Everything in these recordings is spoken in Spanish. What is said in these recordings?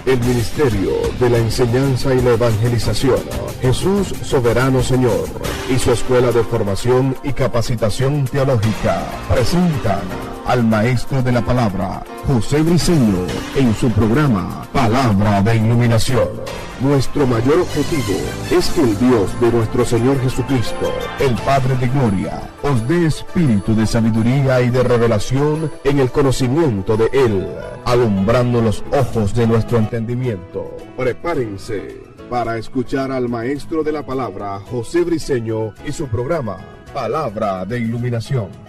el ministerio de la enseñanza y la evangelización, Jesús Soberano Señor, y su escuela de formación y capacitación teológica presentan al maestro de la palabra, José Briceño, en su programa Palabra de Iluminación. Nuestro mayor objetivo es que el Dios de nuestro Señor Jesucristo, el Padre de Gloria, os dé espíritu de sabiduría y de revelación en el conocimiento de Él, alumbrando los ojos de nuestro entendimiento. Prepárense para escuchar al maestro de la palabra, José Briceño, y su programa Palabra de Iluminación.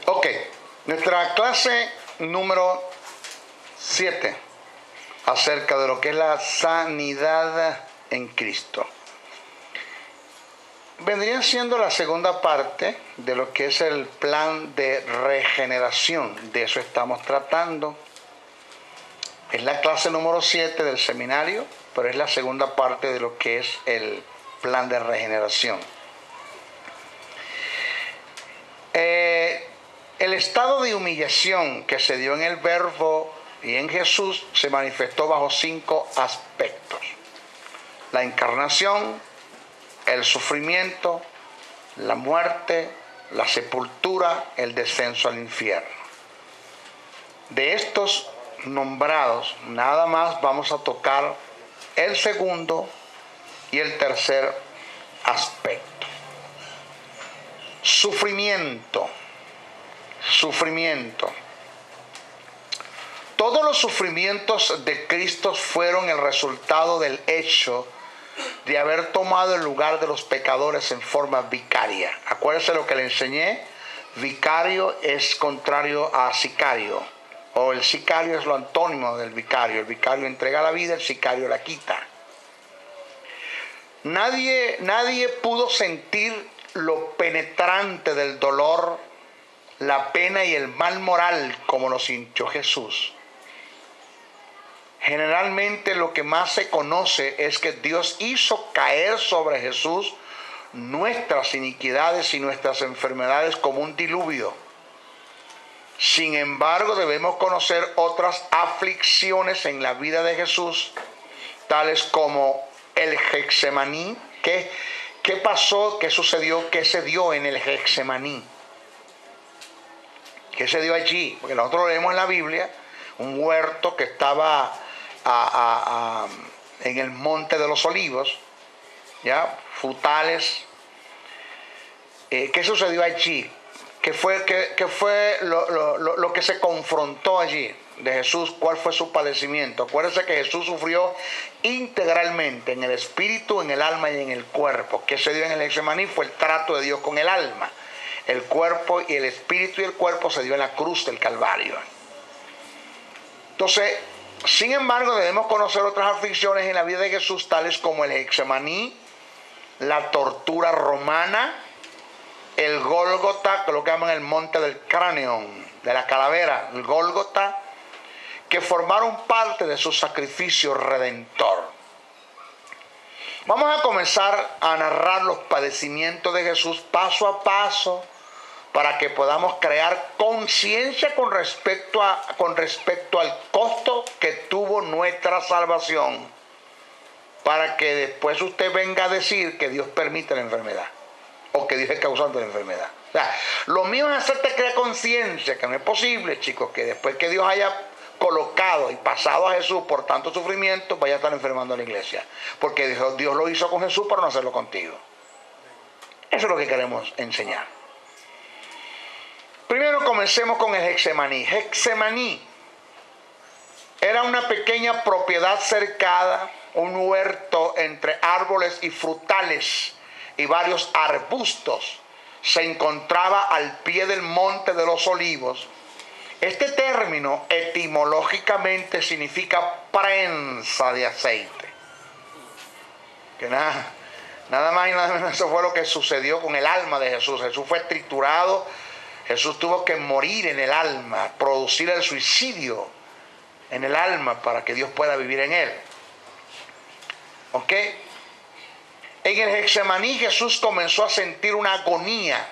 Ok, nuestra clase número 7 acerca de lo que es la sanidad en Cristo. Vendría siendo la segunda parte de lo que es el plan de regeneración. De eso estamos tratando. Es la clase número 7 del seminario, pero es la segunda parte de lo que es el plan de regeneración. El estado de humillación que se dio en el Verbo y en Jesús se manifestó bajo 5 aspectos: la encarnación, el sufrimiento, la muerte, la sepultura, el descenso al infierno. De estos nombrados, nada más vamos a tocar el segundo y el tercer aspecto. Sufrimiento. Todos los sufrimientos de Cristo fueron el resultado del hecho de haber tomado el lugar de los pecadores en forma vicaria. Acuérdense lo que le enseñé. Vicario es contrario a sicario, o el sicario es lo antónimo del vicario. El vicario entrega la vida, el sicario la quita. Nadie pudo sentir lo penetrante del dolor, la pena y el mal moral como lo sintió Jesús. Generalmente lo que más se conoce es que Dios hizo caer sobre Jesús nuestras iniquidades y nuestras enfermedades como un diluvio. Sin embargo, debemos conocer otras aflicciones en la vida de Jesús, tales como el Getsemaní. ¿Qué pasó? ¿Qué sucedió? ¿Qué se dio en el Getsemaní? ¿Qué se dio allí? Porque nosotros leemos en la Biblia un huerto que estaba en el monte de los olivos, ¿ya? Frutales. ¿Qué sucedió allí? ¿Qué fue lo que se confrontó allí de Jesús? ¿Cuál fue su padecimiento? Acuérdense que Jesús sufrió integralmente en el espíritu, en el alma y en el cuerpo. ¿Qué se dio en el Getsemaní? Fue el trato de Dios con el alma. El cuerpo y el espíritu y el cuerpo se dio en la cruz del Calvario. Entonces, sin embargo, debemos conocer otras aflicciones en la vida de Jesús, tales como el Getsemaní, la tortura romana, el Gólgota, que es lo que llaman el monte del cráneo, de la calavera, el Gólgota, que formaron parte de su sacrificio redentor. Vamos a comenzar a narrar los padecimientos de Jesús paso a paso, para que podamos crear conciencia con respecto al costo que tuvo nuestra salvación, para que después usted venga a decir que Dios permite la enfermedad o que Dios es causante de la enfermedad. O sea, lo mío es hacerte crear conciencia, que no es posible, chicos, que después que Dios haya colocado y pasado a Jesús por tanto sufrimiento, vaya a estar enfermando a la iglesia, porque Dios lo hizo con Jesús para no hacerlo contigo. Eso es lo que queremos enseñar. Primero comencemos con el Getsemaní. Getsemaní era una pequeña propiedad cercada, un huerto entre árboles y frutales y varios arbustos. Se encontraba al pie del monte de los olivos. Este término etimológicamente significa prensa de aceite. Que nada más y nada menos, eso fue lo que sucedió con el alma de Jesús. Jesús fue triturado. Jesús tuvo que morir en el alma, producir el suicidio en el alma para que Dios pueda vivir en él. ¿Ok? En el Getsemaní Jesús comenzó a sentir una agonía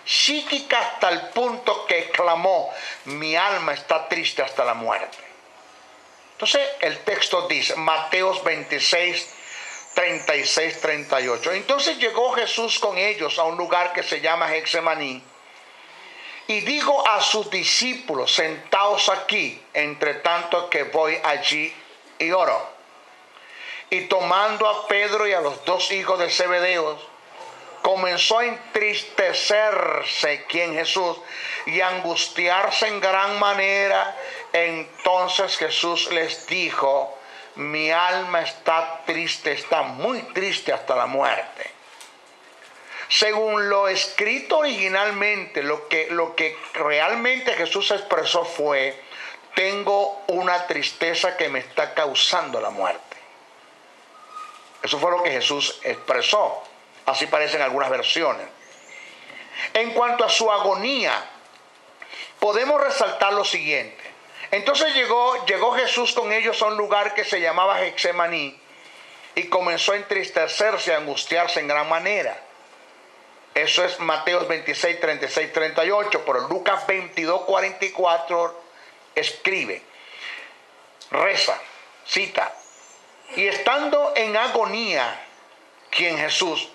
psíquica hasta el punto que exclamó: mi alma está triste hasta la muerte. Entonces el texto dice, Mateos 26, 36, 38. Entonces llegó Jesús con ellos a un lugar que se llama Getsemaní, y dijo a sus discípulos: sentaos aquí, entre tanto que voy allí y oro. Y tomando a Pedro y a los dos hijos de Zebedeo, comenzó a entristecerse, ¿quién? Jesús, y a angustiarse en gran manera. Entonces Jesús les dijo: mi alma está triste, está muy triste hasta la muerte. Según lo escrito originalmente, lo que realmente Jesús expresó fue: tengo una tristeza que me está causando la muerte. Eso fue lo que Jesús expresó. Así parecen algunas versiones. En cuanto a su agonía, podemos resaltar lo siguiente. Entonces llegó Jesús con ellos a un lugar que se llamaba Getsemaní, y comenzó a entristecerse, a angustiarse en gran manera. Eso es Mateos 26, 36, 38. Pero Lucas 22, 44 escribe, reza, cita: y estando en agonía, quien Jesús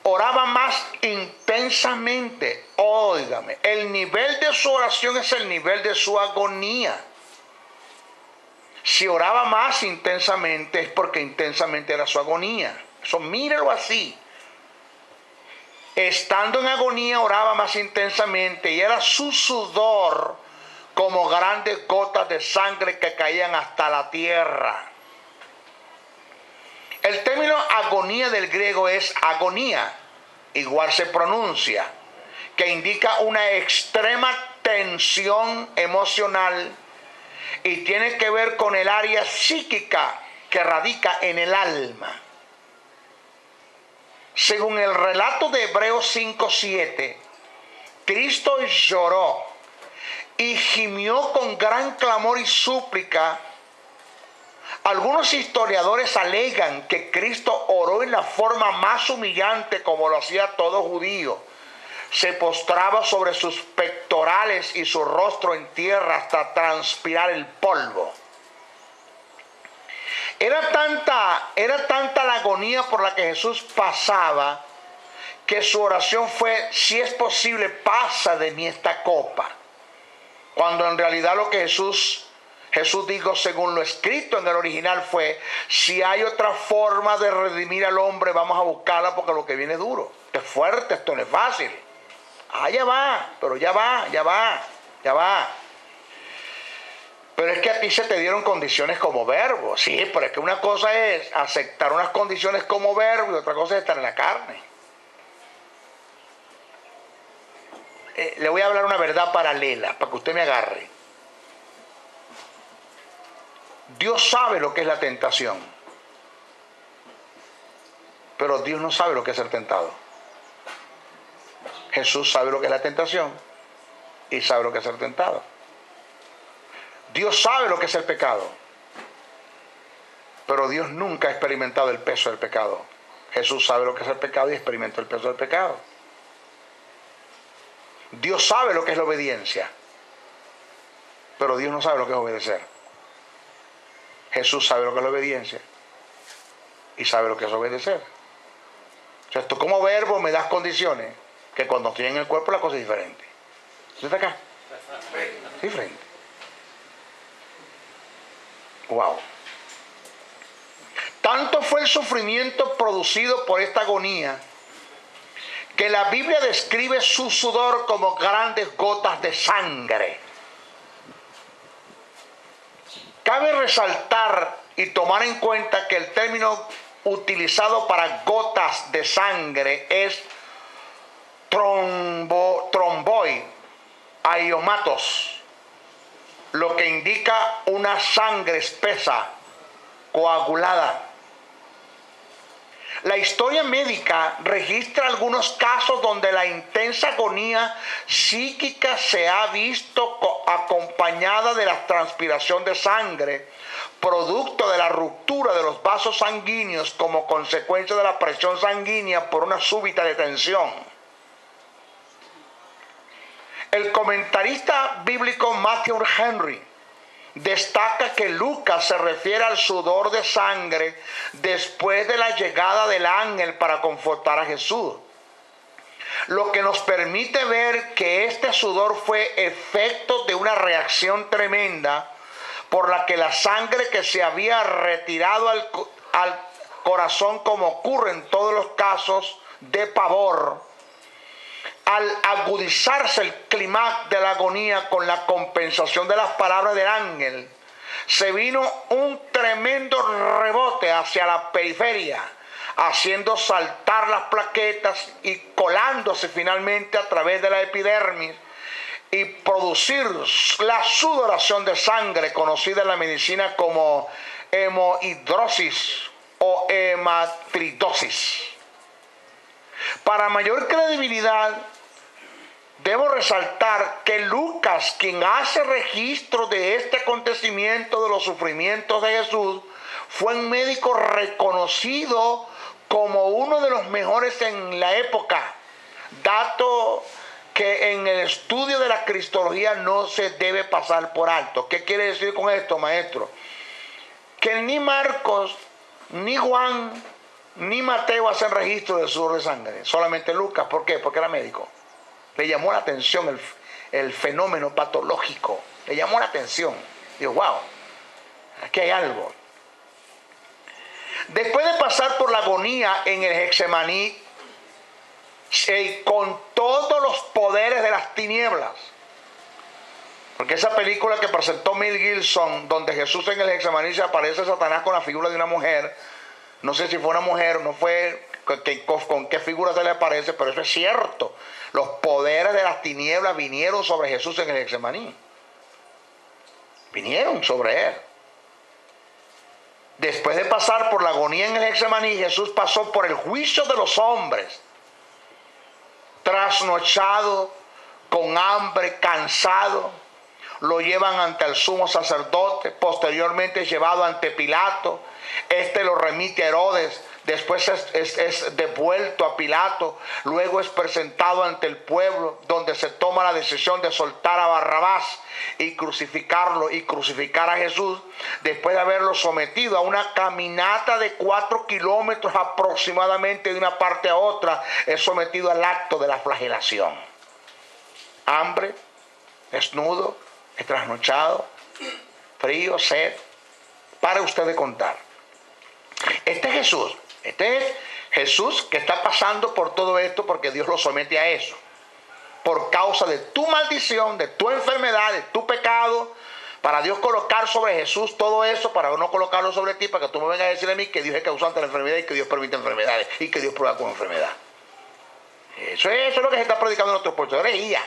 oraba más intensamente. Óigame, el nivel de su oración es el nivel de su agonía. Si oraba más intensamente es porque intensamente era su agonía. Eso mírelo así. Estando en agonía oraba más intensamente, y era su sudor como grandes gotas de sangre que caían hasta la tierra. El término agonía del griego es agonía, igual se pronuncia, que indica una extrema tensión emocional y tiene que ver con el área psíquica que radica en el alma. Según el relato de Hebreos 5:7, Cristo lloró y gimió con gran clamor y súplica. Algunos historiadores alegan que Cristo oró en la forma más humillante, como lo hacía todo judío. Se postraba sobre sus pectorales y su rostro en tierra hasta transpirar el polvo. Era tanta la agonía por la que Jesús pasaba, que su oración fue: si es posible, pasa de mí esta copa. Cuando en realidad lo que Jesús dijo, según lo escrito en el original, fue: si hay otra forma de redimir al hombre, vamos a buscarla, porque lo que viene es duro. Esto es fuerte, esto no es fácil. Ya va, pero ya va. Pero es que a ti se te dieron condiciones como verbo. Sí, pero es que una cosa es aceptar unas condiciones como verbo y otra cosa es estar en la carne. Le voy a hablar una verdad paralela para que usted me agarre. Dios sabe lo que es la tentación, pero Dios no sabe lo que es ser tentado. Jesús sabe lo que es la tentación y sabe lo que es ser tentado. Dios sabe lo que es el pecado, pero Dios nunca ha experimentado el peso del pecado. Jesús sabe lo que es el pecado y experimentó el peso del pecado. Dios sabe lo que es la obediencia, pero Dios no sabe lo que es obedecer. Jesús sabe lo que es la obediencia y sabe lo que es obedecer. O sea, esto como verbo me das condiciones que cuando estoy en el cuerpo la cosa es diferente. ¿Usted está acá? Es diferente. Wow. Tanto fue el sufrimiento producido por esta agonía que la Biblia describe su sudor como grandes gotas de sangre. Cabe resaltar y tomar en cuenta que el término utilizado para gotas de sangre es tromboi aiomatos, lo que indica una sangre espesa, coagulada. La historia médica registra algunos casos donde la intensa agonía psíquica se ha visto acompañada de la transpiración de sangre, producto de la ruptura de los vasos sanguíneos como consecuencia de la presión sanguínea por una súbita detención. El comentarista bíblico Matthew Henry destaca que Lucas se refiere al sudor de sangre después de la llegada del ángel para confortar a Jesús, lo que nos permite ver que este sudor fue efecto de una reacción tremenda por la que la sangre que se había retirado al corazón, como ocurre en todos los casos de pavor, al agudizarse el clímax de la agonía con la compensación de las palabras del ángel, se vino un tremendo rebote hacia la periferia, haciendo saltar las plaquetas y colándose finalmente a través de la epidermis y producir la sudoración de sangre, conocida en la medicina como hemorroidosis o hematridosis. Para mayor credibilidad, debo resaltar que Lucas, quien hace registro de este acontecimiento de los sufrimientos de Jesús, fue un médico reconocido como uno de los mejores en la época, dato que en el estudio de la cristología no se debe pasar por alto. ¿Qué quiere decir con esto, maestro? Que ni Marcos, ni Juan, ni Mateo hacen registro de sudor de sangre, solamente Lucas. ¿Por qué? Porque era médico. Le llamó la atención el fenómeno patológico. Le llamó la atención. Digo, wow, aquí hay algo. Después de pasar por la agonía en el Getsemaní, con todos los poderes de las tinieblas, porque esa película que presentó Mel Gibson, donde Jesús en el Getsemaní se aparece a Satanás con la figura de una mujer, no sé si fue una mujer o no fue, con qué figura se le aparece, pero eso es cierto. Los poderes de las tinieblas vinieron sobre Jesús en el Getsemaní. Vinieron sobre él. Después de pasar por la agonía en el Getsemaní, Jesús pasó por el juicio de los hombres. Trasnochado, con hambre, cansado, lo llevan ante el sumo sacerdote, posteriormente llevado ante Pilato. Este lo remite a Herodes, después es devuelto a Pilato, luego es presentado ante el pueblo, donde se toma la decisión de soltar a Barrabás y crucificarlo y crucificar a Jesús. Después de haberlo sometido a una caminata de 4 kilómetros aproximadamente de una parte a otra, es sometido al acto de la flagelación. Hambre, desnudo, trasnochado, frío, sed. Para usted de contar. Este es Jesús que está pasando por todo esto porque Dios lo somete a eso. Por causa de tu maldición, de tu enfermedad, de tu pecado, para Dios colocar sobre Jesús todo eso, para no colocarlo sobre ti, para que tú me vengas a decir a mí que Dios es causante de la enfermedad y que Dios permite enfermedades y que Dios prueba con enfermedad. Eso es lo que se está predicando en nuestro pueblo. Eso es herejía.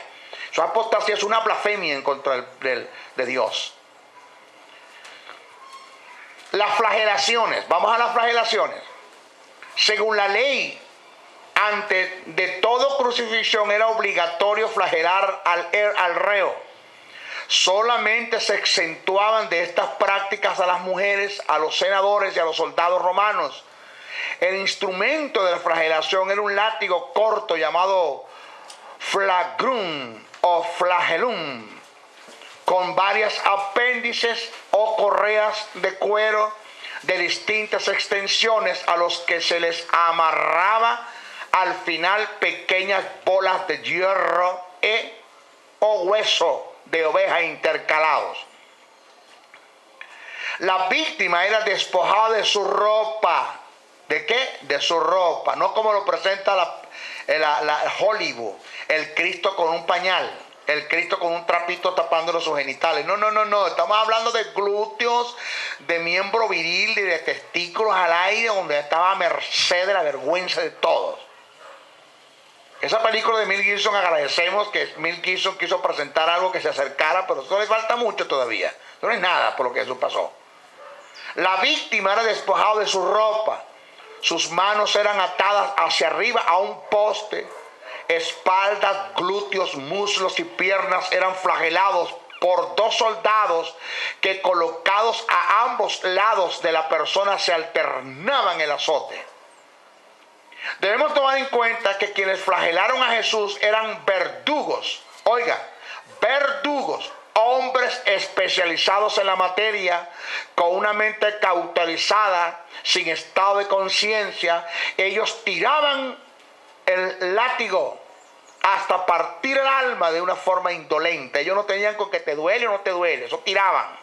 Eso es apostasía, es una blasfemia en contra de Dios. Las flagelaciones. Vamos a las flagelaciones. Según la ley, antes de todo crucifixión era obligatorio flagelar al reo. Solamente se exentuaban de estas prácticas a las mujeres, a los senadores y a los soldados romanos. El instrumento de la flagelación era un látigo corto llamado flagrum o flagellum, con varias apéndices o correas de cuero de distintas extensiones, a los que se les amarraba al final pequeñas bolas de hierro o hueso de oveja intercalados. La víctima era despojada de su ropa. ¿De qué? De su ropa. No como lo presenta la Hollywood, el Cristo con un pañal, el Cristo con un trapito tapándole sus genitales. No. Estamos hablando de glúteos, de miembro viril y de testículos al aire, donde estaba a merced de la vergüenza de todos. Esa película de Mel Gibson, agradecemos que Mel Gibson quiso presentar algo que se acercara, pero eso le falta mucho todavía. Eso no es nada por lo que eso pasó. La víctima era despojada de su ropa. Sus manos eran atadas hacia arriba a un poste. Espaldas, glúteos, muslos y piernas eran flagelados por 2 soldados que, colocados a ambos lados de la persona, se alternaban el azote. Debemos tomar en cuenta que quienes flagelaron a Jesús eran verdugos. Oiga, verdugos, hombres especializados en la materia, con una mente cauterizada, sin estado de conciencia. Ellos tiraban el látigo hasta partir el alma de una forma indolente. Ellos no tenían con que te duele o no te duele, eso tiraban.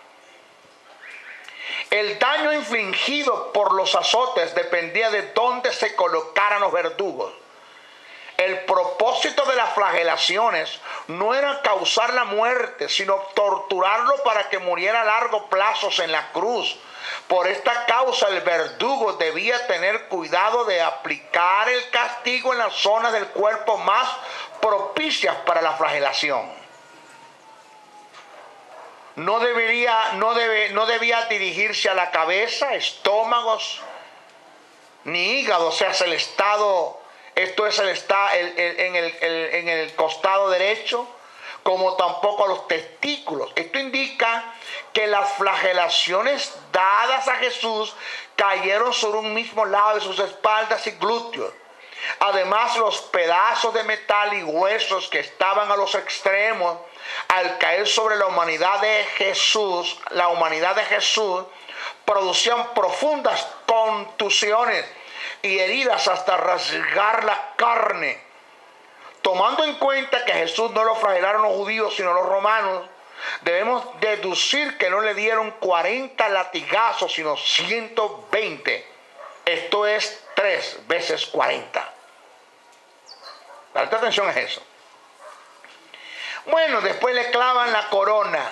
El daño infligido por los azotes dependía de dónde se colocaran los verdugos. El propósito de las flagelaciones no era causar la muerte, sino torturarlo para que muriera a largo plazo en la cruz. Por esta causa el verdugo debía tener cuidado de aplicar el castigo en las zonas del cuerpo más propicias para la flagelación. No debía dirigirse a la cabeza, estómagos, ni hígado, o sea, el estado, esto es en el costado derecho, como tampoco a los testículos. Esto indica que las flagelaciones dadas a Jesús cayeron sobre un mismo lado de sus espaldas y glúteos. Además, los pedazos de metal y huesos que estaban a los extremos, al caer sobre la humanidad de Jesús, producían profundas contusiones y heridas hasta rasgar la carne. Tomando en cuenta que Jesús no lo flagelaron los judíos, sino los romanos, debemos deducir que no le dieron 40 latigazos, sino 120. Esto es 3 veces 40. Presta atención a eso. Bueno, después le clavan la corona.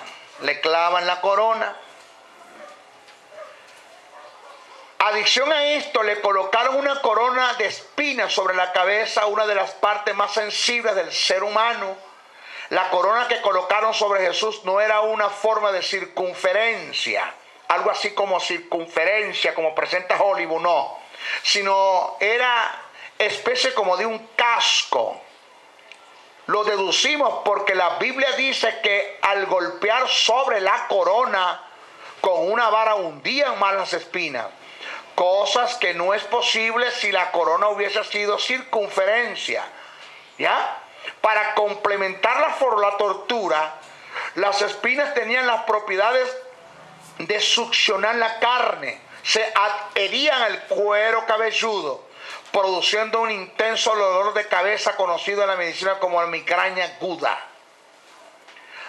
Adición a esto, le colocaron una corona de espinas sobre la cabeza, una de las partes más sensibles del ser humano. La corona que colocaron sobre Jesús no era una forma de circunferencia, algo así como circunferencia, como presenta Hollywood, no, sino era especie como de un casco. Lo deducimos porque la Biblia dice que al golpear sobre la corona con una vara hundían más las espinas. Cosas que no es posible si la corona hubiese sido circunferencia. ¿Ya? Para complementar la tortura, las espinas tenían las propiedades de succionar la carne. Se adherían al cuero cabelludo, produciendo un intenso dolor de cabeza conocido en la medicina como la migraña aguda.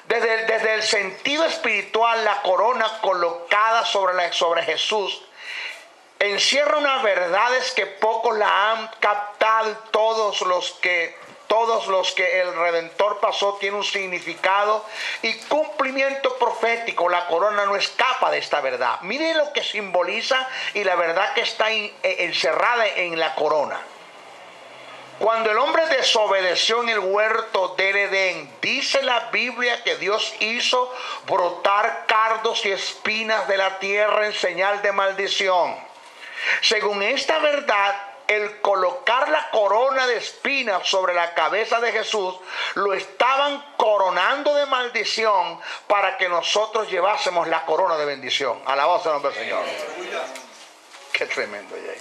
Desde el sentido espiritual, la corona colocada sobre Jesús encierra unas verdades que pocos la han captado. Todos los que el Redentor pasó tiene un significado y cumplimiento profético. La corona no escapa de esta verdad. Miren lo que simboliza y la verdad que está encerrada en la corona. Cuando el hombre desobedeció en el huerto del Edén, dice la Biblia que Dios hizo brotar cardos y espinas de la tierra en señal de maldición. Según esta verdad, el colocar la corona de espinas sobre la cabeza de Jesús, lo estaban coronando de maldición para que nosotros llevásemos la corona de bendición. Alabado sea el nombre del Señor. Qué tremendo, Jay.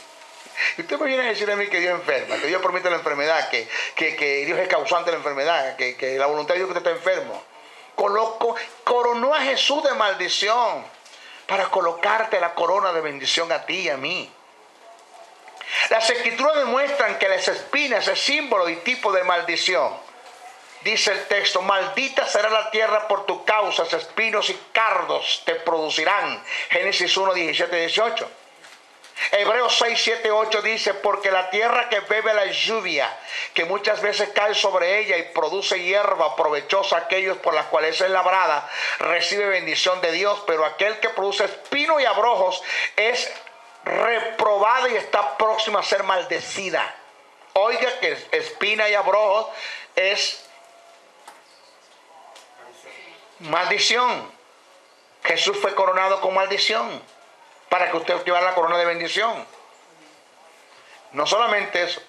Y usted me viene a decir a mí que Dios enferma, que Dios permite la enfermedad, que Dios es causante de la enfermedad, que la voluntad de Dios que usted está enfermo. Coronó a Jesús de maldición para colocarte la corona de bendición a ti y a mí. Las escrituras demuestran que las espinas es símbolo y tipo de maldición. Dice el texto: maldita será la tierra por tu causa, espinos y cardos te producirán. Génesis 1, 17, 18. Hebreos 6, 7, 8 dice: porque la tierra que bebe la lluvia, que muchas veces cae sobre ella y produce hierba provechosa a aquellos por las cuales es labrada, recibe bendición de Dios, pero aquel que produce espino y abrojos es reprobada y está próxima a ser maldecida. Oiga que espina y abrojos es maldición. Jesús fue coronado con maldición para que usted llevara la corona de bendición. No solamente eso,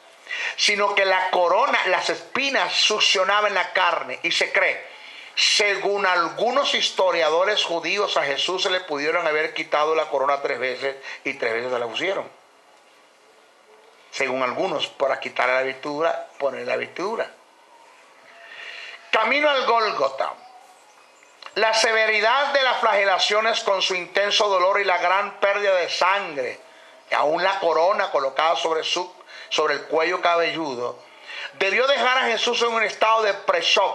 sino que la corona, las espinas succionaban la carne. Y se cree, según algunos historiadores judíos, a Jesús se le pudieron haber quitado la corona 3 veces y 3 veces se la pusieron. Según algunos, para quitarle la vestidura, poner la vestidura. Camino al Gólgota. La severidad de las flagelaciones con su intenso dolor y la gran pérdida de sangre, y aún la corona colocada sobre el cuello cabelludo, debió dejar a Jesús en un estado de pre-shock.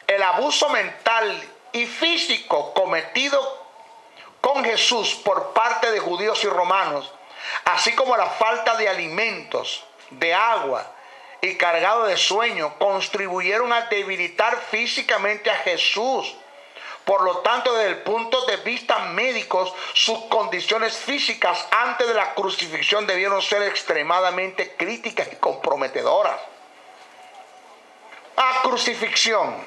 El abuso mental y físico cometido con Jesús por parte de judíos y romanos, así como la falta de alimentos, de agua y cargado de sueño, contribuyeron a debilitar físicamente a Jesús. Por lo tanto, desde el punto de vista médico, sus condiciones físicas antes de la crucifixión debieron ser extremadamente críticas y comprometedoras. La crucifixión.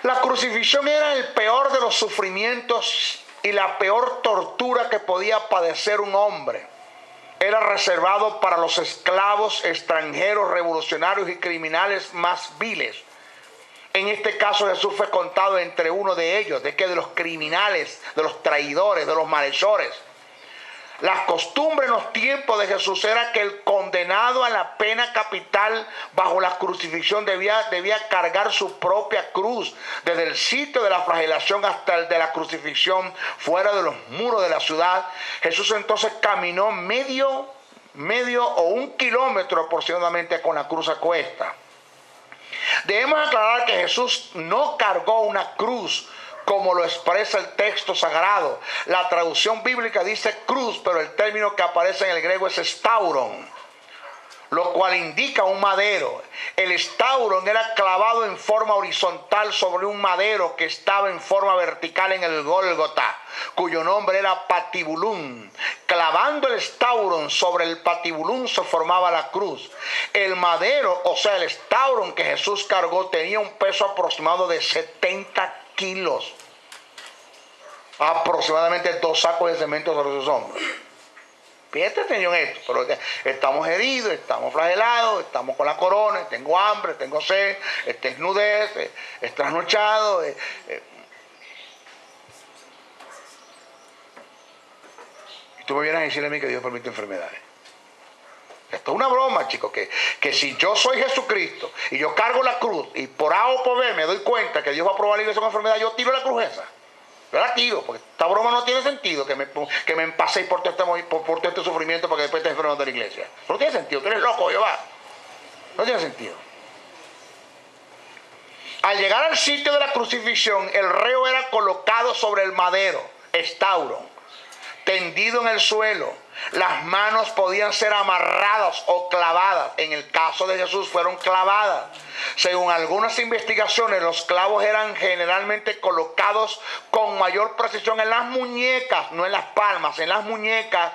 La crucifixión era el peor de los sufrimientos y la peor tortura que podía padecer un hombre. Era reservado para los esclavos extranjeros, revolucionarios y criminales más viles. En este caso Jesús fue contado entre uno de ellos, de los criminales, de los traidores, de los malhechores. La costumbre en los tiempos de Jesús era que el condenado a la pena capital bajo la crucifixión debía cargar su propia cruz desde el sitio de la flagelación hasta el de la crucifixión fuera de los muros de la ciudad. Jesús entonces caminó medio o 1 kilómetro aproximadamente con la cruz a cuesta. Debemos aclarar que Jesús no cargó una cruz como lo expresa el texto sagrado. La traducción bíblica dice cruz, pero el término que aparece en el griego es stauron, lo cual indica un madero. El stauron era clavado en forma horizontal sobre un madero que estaba en forma vertical en el Gólgota, cuyo nombre era patibulum. Clavando el stauron sobre el patibulum se formaba la cruz. El madero, o sea, el stauron que Jesús cargó, tenía un peso aproximado de 70 kilos. Aproximadamente 2 sacos de cemento sobre sus hombros. Fíjate atención en esto, pero estamos heridos, estamos flagelados, estamos con la corona, tengo hambre, tengo sed, desnudez, es trasnochado. Y tú me vienes a decirle a mí que Dios permite enfermedades. Esto es una broma, chicos, que si yo soy Jesucristo y yo cargo la cruz y por A o por B me doy cuenta que Dios va a probar la iglesia con enfermedad, yo tiro la cruz esa. Yo la tiro, porque esta broma no tiene sentido que me empaséis por todo este sufrimiento para que después estés enfermo de la iglesia. No tiene sentido, tú eres loco, Jehová. No tiene sentido. Al llegar al sitio de la crucifixión, el reo era colocado sobre el madero, stauron, tendido en el suelo. Las manos podían ser amarradas o clavadas. En el caso de Jesús fueron clavadas. Según algunas investigaciones, los clavos eran generalmente colocados con mayor precisión en las muñecas, no en las palmas, en las muñecas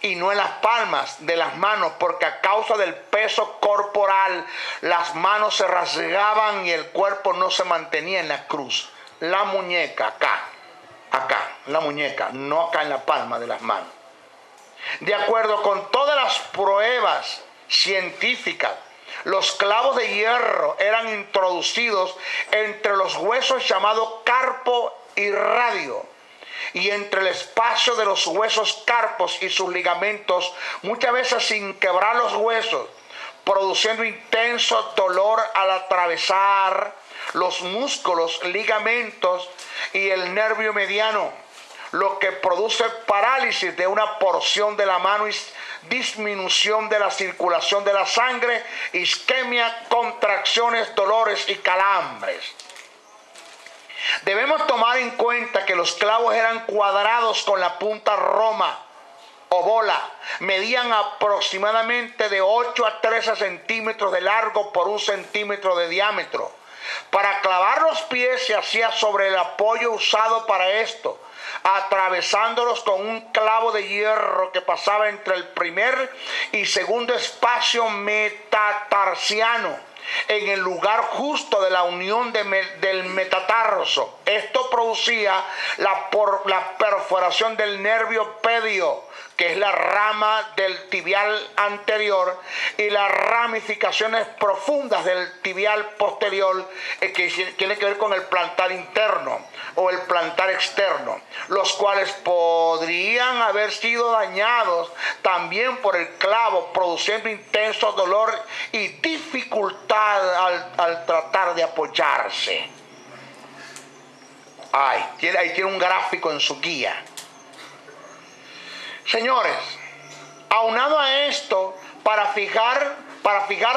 y no en las palmas de las manos, porque a causa del peso corporal, las manos se rasgaban y el cuerpo no se mantenía en la cruz. La muñeca acá, la muñeca, no acá en la palma de las manos. De acuerdo con todas las pruebas científicas, los clavos de hierro eran introducidos entre los huesos llamados carpo y radio, y entre el espacio de los huesos carpos y sus ligamentos, muchas veces sin quebrar los huesos, produciendo intenso dolor al atravesar los músculos, ligamentos y el nervio mediano, lo que produce parálisis de una porción de la mano y disminución de la circulación de la sangre, isquemia, contracciones, dolores y calambres. Debemos tomar en cuenta que los clavos eran cuadrados con la punta roma o bola, medían aproximadamente de 8 a 13 centímetros de largo por 1 centímetro de diámetro. Para clavar los pies se hacía sobre el apoyo usado para esto, atravesándolos con un clavo de hierro que pasaba entre el primer y segundo espacio metatarsiano, en el lugar justo de la unión del metatarso. Esto producía la perforación del nervio pedio, que es la rama del tibial anterior, y las ramificaciones profundas del tibial posterior, que tiene que ver con el plantar interno o el plantar externo, los cuales podrían haber sido dañados también por el clavo, produciendo intenso dolor y dificultad al tratar de apoyarse. Ahí tiene un gráfico en su guía. Señores, aunado a esto, para fijar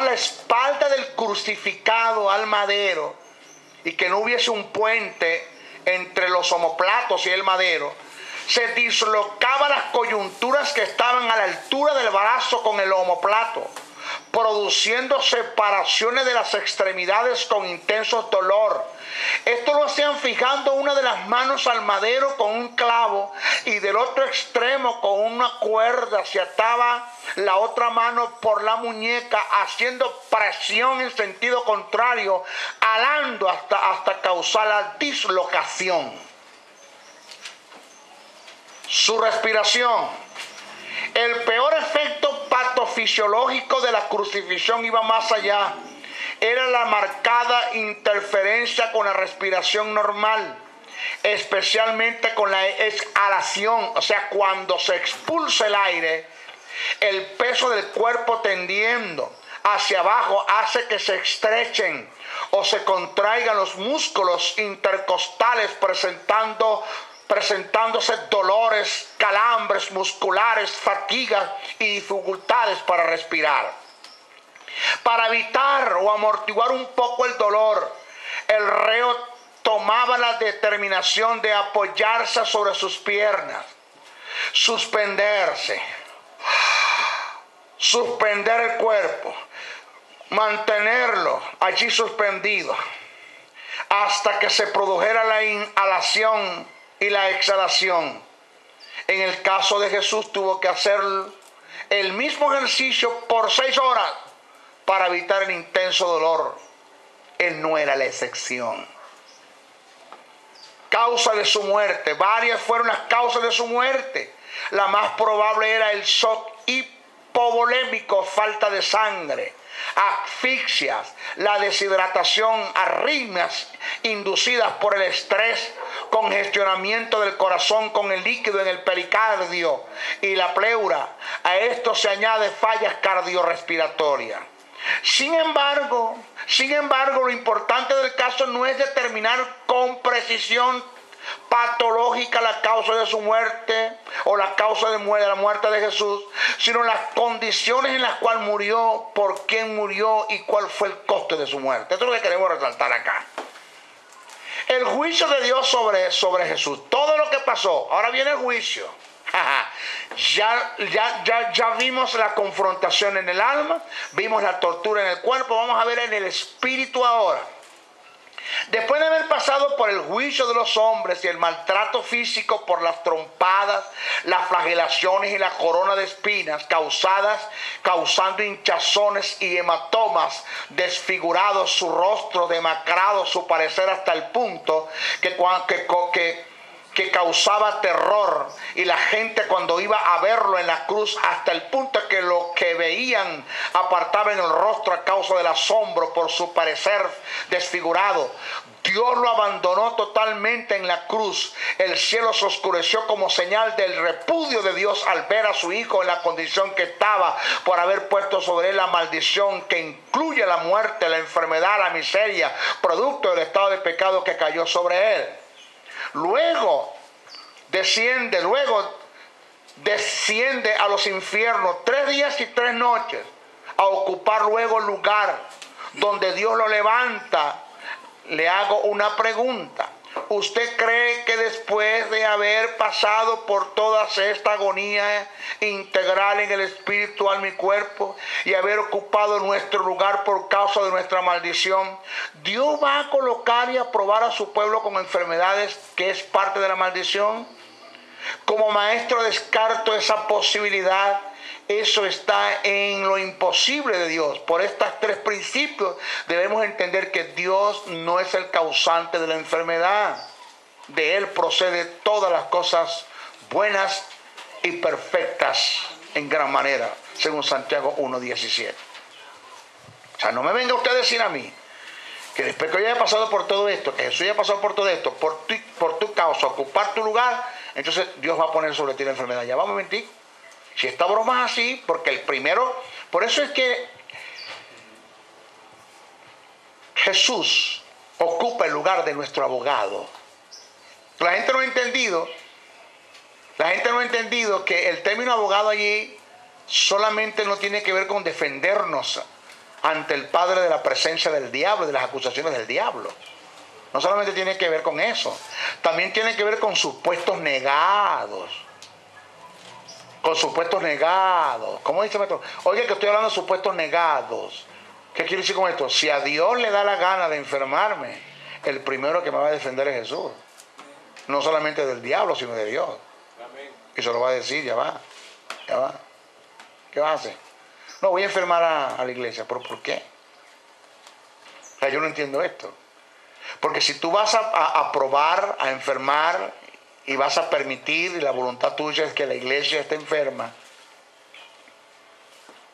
la espalda del crucificado al madero y que no hubiese un puente entre los omoplatos y el madero, se dislocaban las coyunturas que estaban a la altura del brazo con el omoplato, produciendo separaciones de las extremidades con intenso dolor. Esto lo hacían fijando una de las manos al madero con un clavo y del otro extremo con una cuerda se ataba la otra mano por la muñeca, haciendo presión en sentido contrario, alando hasta causar la dislocación. Su respiración. El peor efecto patofisiológico de la crucifixión iba más allá. Era la marcada interferencia con la respiración normal, especialmente con la exhalación, o sea, cuando se expulsa el aire, el peso del cuerpo tendiendo hacia abajo hace que se estrechen o se contraigan los músculos intercostales, presentándose dolores, calambres musculares, fatigas y dificultades para respirar. Para evitar o amortiguar un poco el dolor, el reo tomaba la determinación de apoyarse sobre sus piernas, suspenderse, suspender el cuerpo, mantenerlo allí suspendido hasta que se produjera la inhalación y la exhalación. En el caso de Jesús tuvo que hacer el mismo ejercicio por 6 horas para evitar el intenso dolor. Él no era la excepción. Causa de su muerte. Varias fueron las causas de su muerte. La más probable era el shock hipovolémico, falta de sangre, asfixias, la deshidratación, arritmias inducidas por el estrés, congestionamiento del corazón con el líquido en el pericardio y la pleura. A esto se añade fallas cardiorrespiratorias. Sin embargo, lo importante del caso no es determinar con precisión patológica la causa de su muerte o la causa de la muerte de Jesús, sino las condiciones en las cuales murió, por quién murió y cuál fue el coste de su muerte. Esto es lo que queremos resaltar acá. El juicio de Dios sobre Jesús, todo lo que pasó, ahora viene el juicio. Ya vimos la confrontación en el alma, vimos la tortura en el cuerpo, vamos a ver en el espíritu ahora. Después de haber pasado por el juicio de los hombres y el maltrato físico por las trompadas, las flagelaciones y la corona de espinas causando hinchazones y hematomas, desfigurados su rostro, demacrado su parecer hasta el punto que causaba terror, y la gente cuando iba a verlo en la cruz, hasta el punto que lo que veían apartaban el rostro a causa del asombro por su parecer desfigurado. Dios lo abandonó totalmente en la cruz. El cielo se oscureció como señal del repudio de Dios al ver a su hijo en la condición que estaba, por haber puesto sobre él la maldición que incluye la muerte, la enfermedad, la miseria, producto del estado de pecado que cayó sobre él. Luego desciende a los infiernos 3 días y 3 noches a ocupar luego el lugar donde Dios lo levanta. Le hago una pregunta. ¿Usted cree que después de haber pasado por toda esta agonía integral en el espíritu, alma y cuerpo, y haber ocupado nuestro lugar por causa de nuestra maldición, Dios va a colocar y aprobar a su pueblo con enfermedades que es parte de la maldición? Como maestro descarto esa posibilidad. Eso está en lo imposible de Dios. Por estos 3 principios debemos entender que Dios no es el causante de la enfermedad. De Él procede todas las cosas buenas y perfectas en gran manera, según Santiago 1:17. O sea, no me venga usted a decir a mí que después que yo haya pasado por todo esto, que Jesús haya pasado por todo esto, por tu causa, ocupar tu lugar, entonces Dios va a poner sobre ti la enfermedad. Ya vamos a mentir. Si esta broma es así, porque el primero, por eso es que Jesús ocupa el lugar de nuestro abogado. La gente no ha entendido que el término abogado allí solamente no tiene que ver con defendernos ante el Padre de la presencia del diablo, de las acusaciones del diablo. No solamente tiene que ver con eso, también tiene que ver con supuestos negados. Con supuestos negados. ¿Cómo dice el maestro? Oye, que estoy hablando de supuestos negados. ¿Qué quiere decir con esto? Si a Dios le da la gana de enfermarme, el primero que me va a defender es Jesús. No solamente del diablo, sino de Dios. Y se lo va a decir, ya va. ¿Qué va a hacer? No, voy a enfermar a la iglesia. ¿Pero por qué? O sea, yo no entiendo esto. Porque si tú vas a probar, a enfermar, y vas a permitir, y la voluntad tuya es que la iglesia esté enferma,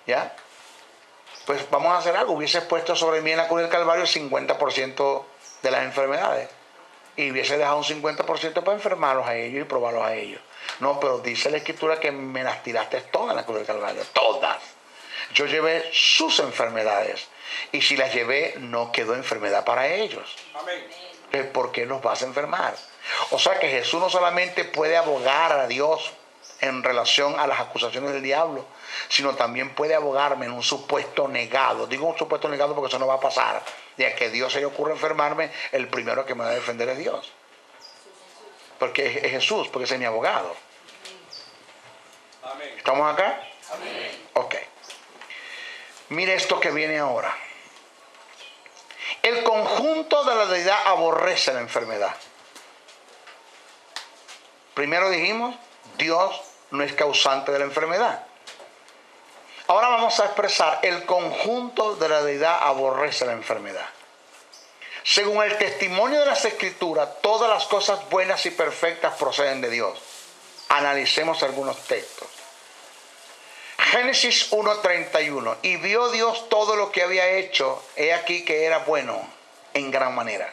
¿ya? Pues vamos a hacer algo. Hubieses puesto sobre mí en la cruz del Calvario el 50% de las enfermedades. Y hubiese dejado un 50% para enfermarlos a ellos y probarlos a ellos. No, pero dice la Escritura que me las tiraste todas en la cruz del Calvario. Todas. Yo llevé sus enfermedades. Y si las llevé, no quedó enfermedad para ellos. Amén. Entonces, ¿por qué los vas a enfermar? O sea que Jesús no solamente puede abogar a Dios en relación a las acusaciones del diablo, sino también puede abogarme en un supuesto negado. Digo un supuesto negado porque eso no va a pasar. Ya que Dios se le ocurre enfermarme, el primero que me va a defender es Dios. Porque es Jesús, porque ese es mi abogado. Amén. ¿Estamos acá? Amén. Ok. Mire esto que viene ahora. El conjunto de la deidad aborrece la enfermedad. Primero dijimos, Dios no es causante de la enfermedad. Ahora vamos a expresar, el conjunto de la deidad aborrece la enfermedad. Según el testimonio de las Escrituras, todas las cosas buenas y perfectas proceden de Dios. Analicemos algunos textos. Génesis 1:31. Y vio Dios todo lo que había hecho, he aquí que era bueno en gran manera.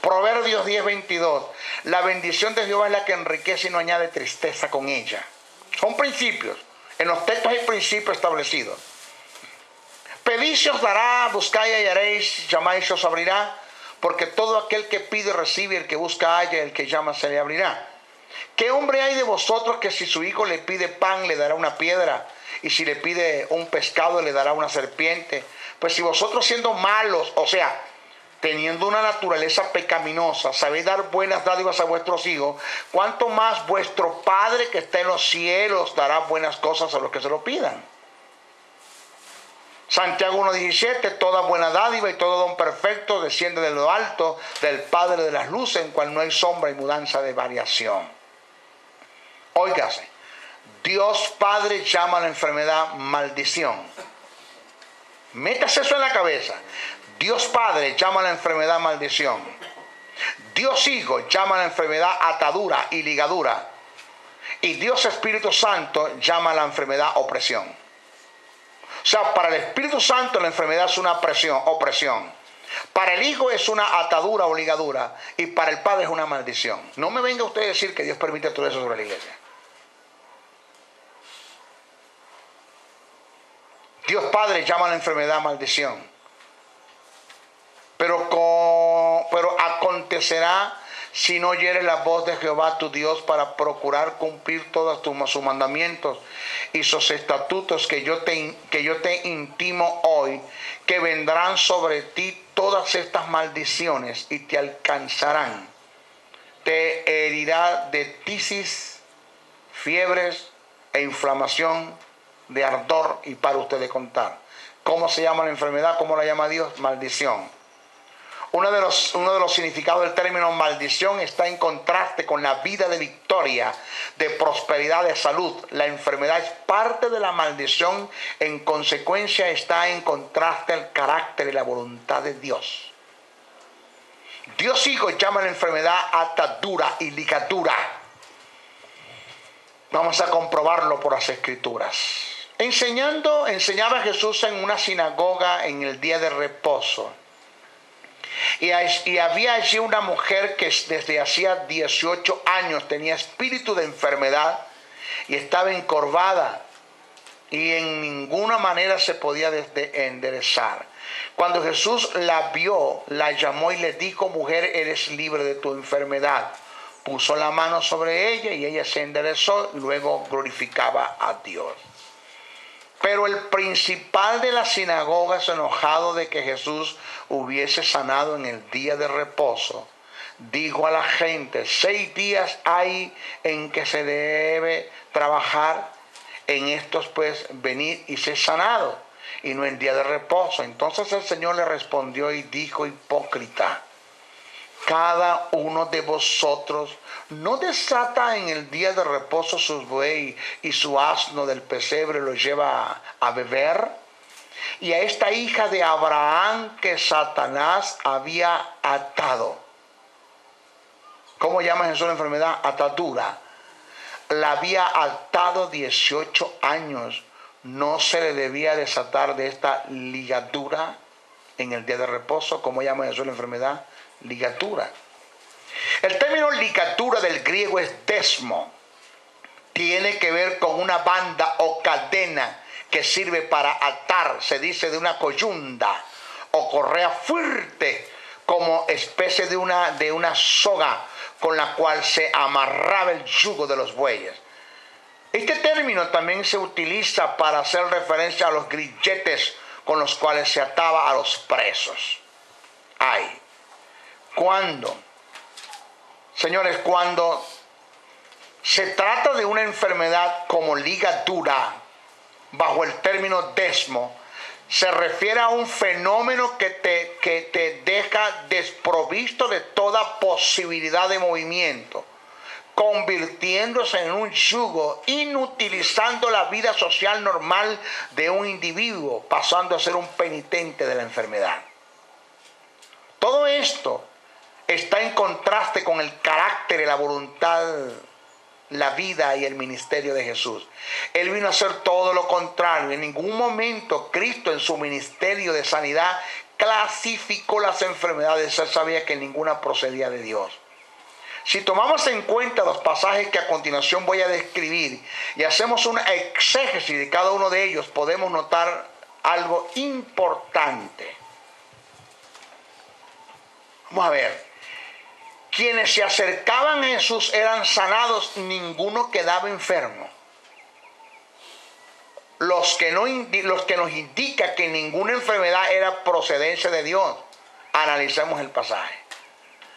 Proverbios 10:22. La bendición de Jehová es la que enriquece y no añade tristeza con ella. Son principios. En los textos hay principios establecidos. Pedid se os dará, buscáis y hallaréis, llamáis se os abrirá, porque todo aquel que pide recibe, el que busca halla, el que llama se le abrirá. ¿Qué hombre hay de vosotros que si su hijo le pide pan le dará una piedra, y si le pide un pescado le dará una serpiente? Pues si vosotros siendo malos, o sea, teniendo una naturaleza pecaminosa, sabéis dar buenas dádivas a vuestros hijos, ¿cuánto más vuestro Padre que está en los cielos dará buenas cosas a los que se lo pidan? Santiago 1:17, toda buena dádiva y todo don perfecto desciende de lo alto, del Padre de las luces, en cual no hay sombra y mudanza de variación. Óigase, Dios Padre llama a la enfermedad maldición. Métase eso en la cabeza. Dios Padre llama a la enfermedad maldición. Dios Hijo llama a la enfermedad atadura y ligadura. Y Dios Espíritu Santo llama a la enfermedad opresión. O sea, para el Espíritu Santo la enfermedad es una opresión. Para el Hijo es una atadura o ligadura. Y para el Padre es una maldición. No me venga usted a decir que Dios permite todo eso sobre la iglesia. Dios Padre llama a la enfermedad maldición. Pero acontecerá si no oyeres la voz de Jehová tu Dios para procurar cumplir todos sus mandamientos y sus estatutos que yo te intimo hoy, que vendrán sobre ti todas estas maldiciones y te alcanzarán. Te herirá de tisis, fiebres e inflamación, de ardor, y para ustedes contar. ¿Cómo se llama la enfermedad? ¿Cómo la llama Dios? Maldición. Uno de los significados del término maldición está en contraste con la vida de victoria, de prosperidad, de salud. La enfermedad es parte de la maldición, en consecuencia está en contraste el carácter y la voluntad de Dios. Dios Hijo llama a la enfermedad atadura y ligadura. Vamos a comprobarlo por las Escrituras. Enseñaba Jesús en una sinagoga en el día de reposo. Y había allí una mujer que desde hacía 18 años tenía espíritu de enfermedad y estaba encorvada y en ninguna manera se podía enderezar. Cuando Jesús la vio, la llamó y le dijo: mujer, eres libre de tu enfermedad. Puso la mano sobre ella y ella se enderezó, luego glorificaba a Dios. Pero el principal de la sinagoga, enojado de que Jesús hubiese sanado en el día de reposo, dijo a la gente: 6 días hay en que se debe trabajar, en estos pues venid y ser sanado, y no en día de reposo. Entonces el Señor le respondió y dijo: hipócrita, cada uno de vosotros no desata en el día de reposo sus buey y su asno del pesebre lo lleva a beber. Y a esta hija de Abraham que Satanás había atado. ¿Cómo llama Jesús la enfermedad? Atadura. La había atado 18 años. ¿No se le debía desatar de esta ligadura en el día de reposo? ¿Cómo llama Jesús la enfermedad? Ligadura. El término ligadura del griego es desmo. Tiene que ver con una banda o cadena que sirve para atar, se dice de una coyunda o correa fuerte, como especie de una soga con la cual se amarraba el yugo de los bueyes. Este término también se utiliza para hacer referencia a los grilletes con los cuales se ataba a los presos. Cuando se trata de una enfermedad como ligadura, bajo el término desmo, se refiere a un fenómeno que te deja desprovisto de toda posibilidad de movimiento, convirtiéndose en un yugo, inutilizando la vida social normal de un individuo, pasando a ser un penitente de la enfermedad. Todo esto está en contraste con el carácter y la voluntad, la vida y el ministerio de Jesús. Él vino a hacer todo lo contrario. En ningún momento Cristo en su ministerio de sanidad clasificó las enfermedades. Él sabía que ninguna procedía de Dios. Si tomamos en cuenta los pasajes que a continuación voy a describir y hacemos una exégesis de cada uno de ellos, podemos notar algo importante. Vamos a ver. Quienes se acercaban a Jesús eran sanados, ninguno quedaba enfermo. Los que nos indica que ninguna enfermedad era procedencia de Dios. Analicemos el pasaje.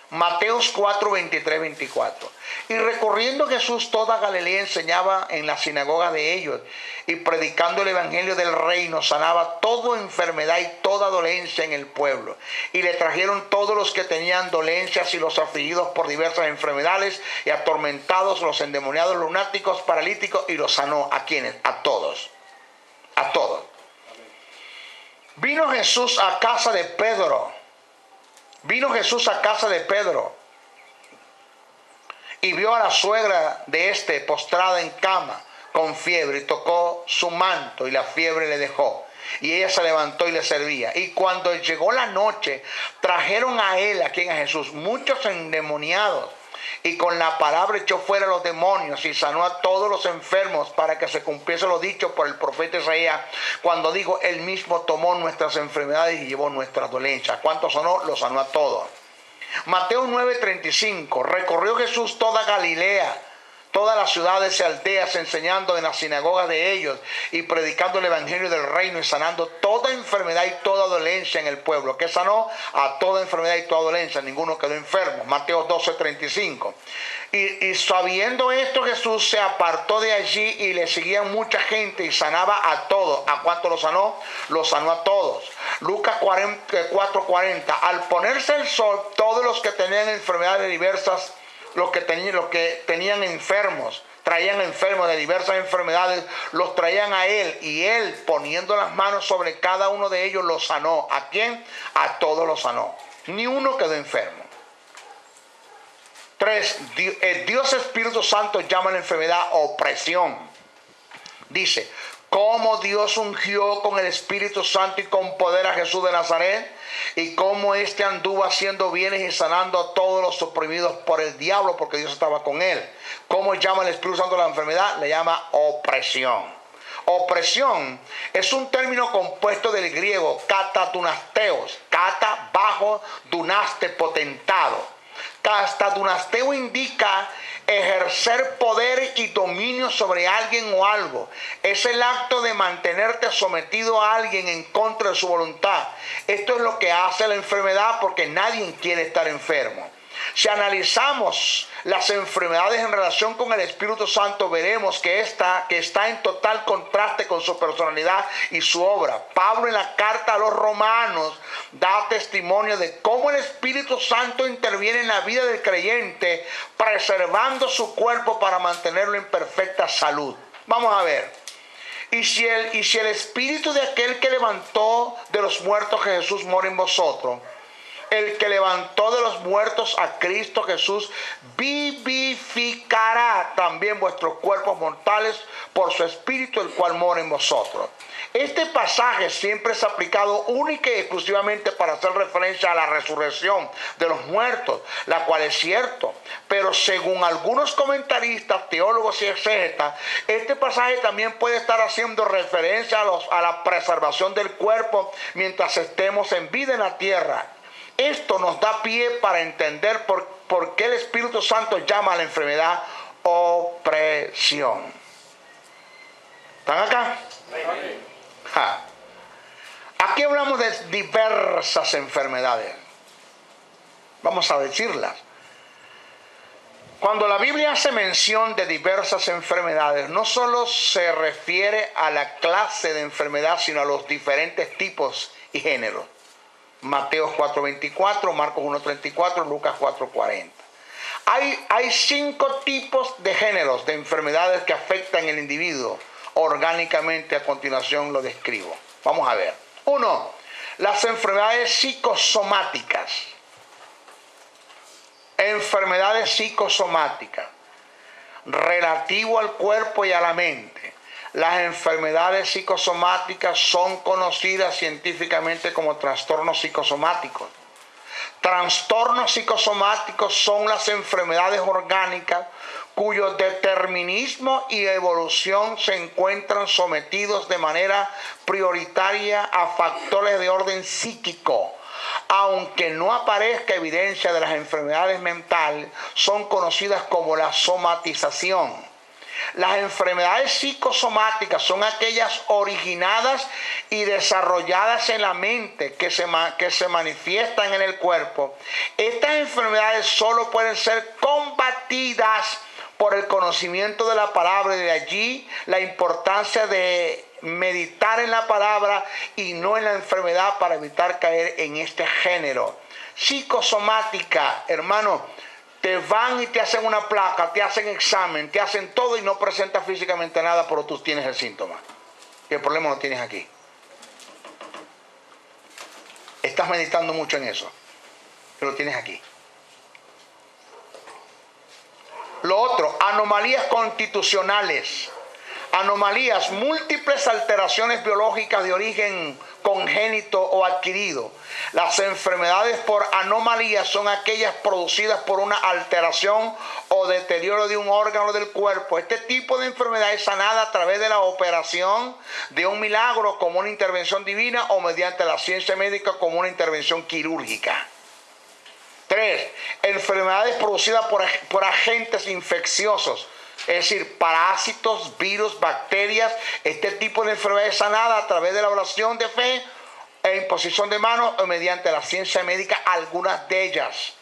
Mateos 4, 23, 24. Y recorriendo Jesús toda Galilea, enseñaba en la sinagoga de ellos y predicando el evangelio del reino, sanaba toda enfermedad y toda dolencia en el pueblo. Y le trajeron todos los que tenían dolencias y los afligidos por diversas enfermedades y atormentados, los endemoniados, lunáticos, paralíticos, y los sanó. ¿A quiénes? A todos. A todos. Vino Jesús a casa de Pedro y vio a la suegra de este postrada en cama con fiebre, y tocó su manto y la fiebre le dejó. Y ella se levantó y le servía. Y cuando llegó la noche, trajeron a él, a Jesús, muchos endemoniados, y con la palabra echó fuera los demonios y sanó a todos los enfermos, para que se cumpliese lo dicho por el profeta Isaías, cuando dijo: él mismo tomó nuestras enfermedades y llevó nuestras dolencias. ¿Cuántos sanó? Los sanó a todos. Mateo 9:35. Recorrió Jesús toda Galilea, todas las ciudades y aldeas, enseñando en las sinagogas de ellos y predicando el evangelio del reino y sanando toda enfermedad y toda dolencia en el pueblo. ¿Qué sanó? A toda enfermedad y toda dolencia, ninguno quedó enfermo. Mateo 12:35. Y sabiendo esto, Jesús se apartó de allí y le seguía mucha gente y sanaba a todos. ¿A cuánto lo sanó? Lo sanó a todos. Lucas 4:40. Al ponerse el sol, todos los que tenían enfermedades diversas, los que tenían enfermos, traían enfermos de diversas enfermedades, los traían a él, y él, poniendo las manos sobre cada uno de ellos, los sanó. ¿A quién? A todos los sanó. Ni uno quedó enfermo. 3. Dios Espíritu Santo llama a la enfermedad opresión. Dice: cómo Dios ungió con el Espíritu Santo y con poder a Jesús de Nazaret, y cómo éste anduvo haciendo bienes y sanando a todos los oprimidos por el diablo, porque Dios estaba con él. ¿Cómo llama el Espíritu Santo a la enfermedad? Le llama opresión. Opresión es un término compuesto del griego katadunasteos, kata, bajo, dunaste, potentado. Katadunasteos indica ejercer poder y dominio sobre alguien o algo. Es el acto de mantenerte sometido a alguien en contra de su voluntad. Esto es lo que hace la enfermedad, porque nadie quiere estar enfermo. Si analizamos las enfermedades en relación con el Espíritu Santo, veremos que está en total contraste con su personalidad y su obra. Pablo, en la carta a los Romanos, da testimonio de cómo el Espíritu Santo interviene en la vida del creyente, preservando su cuerpo para mantenerlo en perfecta salud. Vamos a ver. Y si el Espíritu de aquel que levantó de los muertos a Jesús mora en vosotros, el que levantó de los muertos a Cristo Jesús vivificará también vuestros cuerpos mortales por su Espíritu, el cual mora en vosotros. Este pasaje siempre es aplicado única y exclusivamente para hacer referencia a la resurrección de los muertos, la cual es cierto. Pero según algunos comentaristas, teólogos y exégetas, este pasaje también puede estar haciendo referencia a la preservación del cuerpo mientras estemos en vida en la tierra. Esto nos da pie para entender por qué el Espíritu Santo llama a la enfermedad opresión. ¿Están acá? Aquí hablamos de diversas enfermedades. Vamos a decirlas. Cuando la Biblia hace mención de diversas enfermedades, no solo se refiere a la clase de enfermedad, sino a los diferentes tipos y géneros. Mateo 4:24, Marcos 1:34, Lucas 4:40. Hay 5 tipos de géneros de enfermedades que afectan al individuo orgánicamente. A continuación lo describo. Vamos a ver. 1. Las enfermedades psicosomáticas. Enfermedades psicosomáticas. Relativo al cuerpo y a la mente. Las enfermedades psicosomáticas son conocidas científicamente como trastornos psicosomáticos. Trastornos psicosomáticos son las enfermedades orgánicas cuyo determinismo y evolución se encuentran sometidos de manera prioritaria a factores de orden psíquico. Aunque no aparezca evidencia de las enfermedades mentales, son conocidas como la somatización. Las enfermedades psicosomáticas son aquellas originadas y desarrolladas en la mente que se manifiestan en el cuerpo. Estas enfermedades solo pueden ser combatidas por el conocimiento de la palabra, y de allí la importancia de meditar en la palabra y no en la enfermedad para evitar caer en este género. Psicosomática, hermano. Te van y te hacen una placa, te hacen examen, te hacen todo y no presentas físicamente nada, pero tú tienes el síntoma. Y el problema lo tienes aquí. Estás meditando mucho en eso, pero lo tienes aquí. Lo otro, anomalías constitucionales. Anomalías, múltiples alteraciones biológicas de origen congénito o adquirido. Las enfermedades por anomalías son aquellas producidas por una alteración o deterioro de un órgano del cuerpo. Este tipo de enfermedad es sanada a través de la operación de un milagro como una intervención divina o mediante la ciencia médica como una intervención quirúrgica. 3. Enfermedades producidas por agentes infecciosos. Es decir, parásitos, virus, bacterias. Este tipo de enfermedad es sanada a través de la oración de fe e imposición de manos o mediante la ciencia médica. Algunas de ellas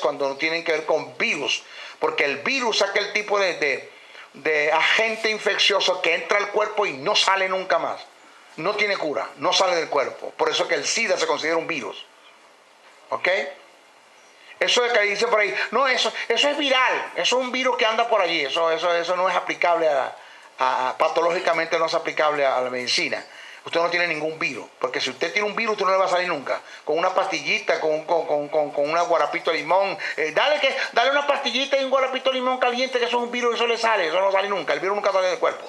cuando no tienen que ver con virus, porque el virus es aquel tipo de agente infeccioso que entra al cuerpo y no sale nunca más. No tiene cura, no sale del cuerpo. Por eso es que el SIDA se considera un virus. ¿Ok? Eso de que dice por ahí, no, eso es viral, eso es un virus que anda por allí, eso no es aplicable patológicamente no es aplicable a la medicina. Usted no tiene ningún virus, porque si usted tiene un virus, usted no le va a salir nunca. Con una pastillita, con una guarapito de limón, dale una pastillita y un guarapito de limón caliente, que eso es un virus, eso le sale, eso no sale nunca, el virus nunca sale del cuerpo.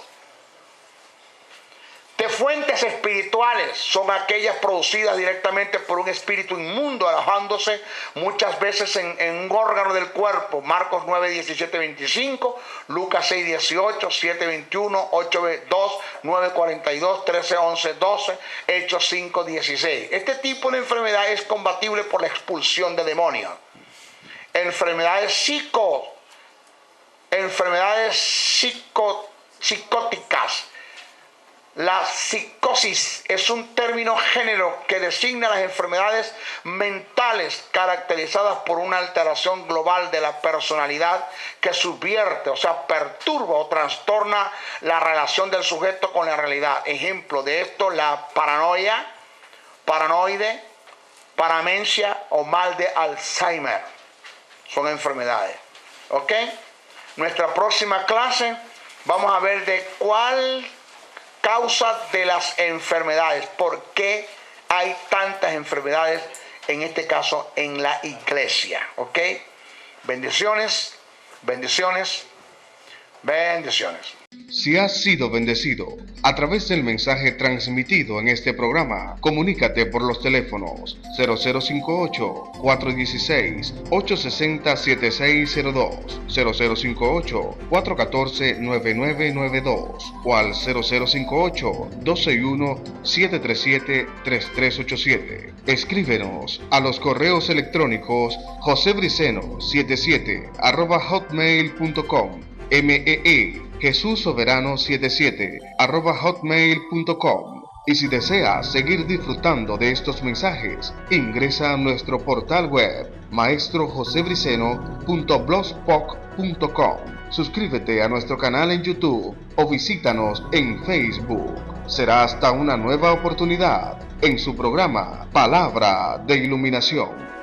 Te fuentes espirituales son aquellas producidas directamente por un espíritu inmundo, alojándose muchas veces en un órgano del cuerpo. Marcos 9, 17, 25, Lucas 6, 18, 7, 21, 8, 2, 9, 42, 13, 11, 12, Hechos 5, 16. Este tipo de enfermedad es combatible por la expulsión de demonios. Enfermedades psicóticas. La psicosis es un término género que designa las enfermedades mentales caracterizadas por una alteración global de la personalidad que subvierte, o sea, perturba o trastorna la relación del sujeto con la realidad. Ejemplo de esto, la paranoia, paranoide, paramencia o mal de Alzheimer. Son enfermedades. ¿Ok? Nuestra próxima clase vamos a ver de cuál causa de las enfermedades, por qué hay tantas enfermedades, en este caso en la iglesia. ¿Ok? Bendiciones, bendiciones, bendiciones. Si has sido bendecido a través del mensaje transmitido en este programa, comunícate por los teléfonos 0058-416-860-7602, 0058-414-9992 o al 0058-261-737-3387. Escríbenos a los correos electrónicos josebriceno77@hotmail.com, JesusSoberano77@hotmail.com. Y si deseas seguir disfrutando de estos mensajes, ingresa a nuestro portal web maestrojosebriceno.blogspot.com. Suscríbete a nuestro canal en YouTube o visítanos en Facebook. Será hasta una nueva oportunidad en su programa Palabra de Iluminación.